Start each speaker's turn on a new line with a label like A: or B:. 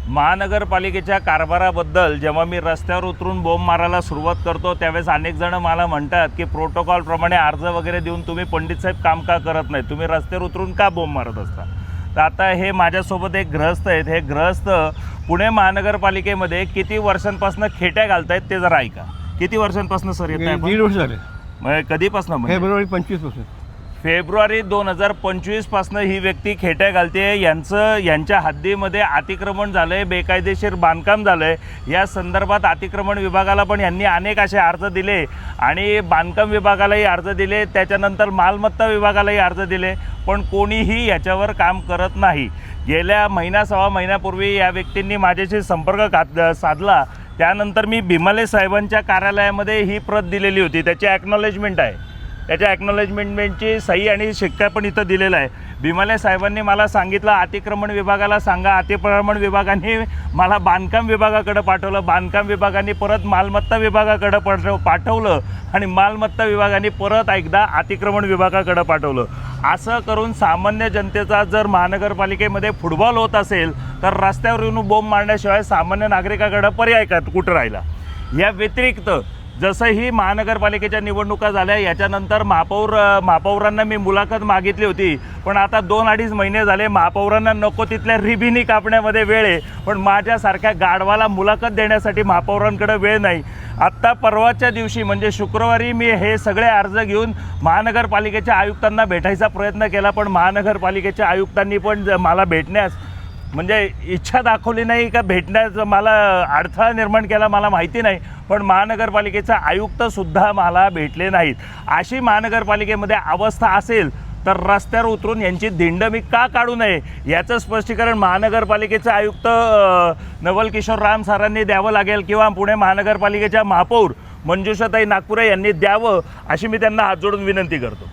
A: महानगरपालिकेच्या कारभाराबद्दल जेव्हा मी रस्त्यावर उतरून बोंब मारायला सुरुवात करतो त्यावेळेस अनेक जण मला म्हणतात की प्रोटोकॉलप्रमाणे अर्ज वगैरे देऊन तुम्ही पंडित साहेब काम का करत नाही, तुम्ही रस्त्यावर उतरून का बोंब मारत असता. तर आता हे माझ्यासोबत एक गृहस्थ आहेत. हे गृहस्थ पुणे महानगरपालिकेमध्ये किती वर्षांपासून खेट्या घालतायत ते जरा ऐका. किती वर्षांपासून सर येत आहे?
B: 1.5 वर्ष झाले.
A: म्हणजे कधीपासून?
B: फेब्रुवारी 25 पासून.
A: फेब्रुवारी 2025 पासून ही व्यक्ती खेट्या घालते. यांच्या हद्दीमध्ये अतिक्रमण झालं आहे, बेकायदेशीर बांधकाम झालं आहे. या संदर्भात अतिक्रमण विभागाला पण यांनी अनेक असे अर्ज दिले आणि बांधकाम विभागालाही अर्ज दिले, त्याच्यानंतर मालमत्ता विभागालाही अर्ज दिले, पण कोणीही याच्यावर काम करत नाही. गेल्या सव्वा महिन्यापूर्वी या व्यक्तींनी माझ्याशी संपर्क साधला. त्यानंतर मी भीमाले साहेबांच्या कार्यालयामध्ये ही प्रत दिलेली होती, त्याची ॲक्नॉलेजमेंट आहे. त्याच्या ॲक्नॉलेजमेंटची सही आणि शिक्का पण इथं दिलेला आहे. भीमाले साहेबांनी मला सांगितलं अतिक्रमण विभागाला सांगा. अतिक्रमण विभागाने मला बांधकाम विभागाकडे पाठवलं. बांधकाम विभागाने परत मालमत्ता विभागाकडे पाठवलं आणि मालमत्ता विभागाने परत एकदा अतिक्रमण विभागाकडे पाठवलं. असं करून सामान्य जनतेचा जर महानगरपालिकेमध्ये फुटबॉल होत असेल तर रस्त्यावर येऊन बोंब मारण्याशिवाय सामान्य नागरिकाकडे पर्याय का कुठं राहिला. या व्यतिरिक्त जसं ही महानगरपालिकेच्या निवडणुका झाल्या याच्यानंतर महापौरांना मी मुलाखत मागितली होती, पण आता 2-2.5 महिने झाले महापौरांना नको तिथल्या रिबिनी कापण्यामध्ये वेळ आहे, पण माझ्यासारख्या गाढवाला मुलाखत देण्यासाठी महापौरांकडे वेळ नाही. आत्ता परवाच्या दिवशी म्हणजे शुक्रवारी मी हे सगळे अर्ज घेऊन महानगरपालिकेच्या आयुक्तांना भेटायचा प्रयत्न केला, पण महानगरपालिकेच्या आयुक्तांनी पण मला भेटण्यास म्हणजे इच्छा दाखवली नाही का भेटण्याचं मला अडथळा निर्माण केला मला माहिती नाही, पण महानगरपालिकेचा आयुक्तसुद्धा मला भेटले नाहीत. अशी महानगरपालिकेमध्ये अवस्था असेल तर रस्त्यावर उतरून यांची धिंड मी का काढू नये याचं स्पष्टीकरण महानगरपालिकेचा आयुक्त नवल किशोर राम सरांनी द्यावं लागेल किंवा पुणे महानगरपालिकेच्या महापौर मंजुषाताई नागपुरे यांनी द्यावं अशी मी त्यांना हात जोडून विनंती करतो.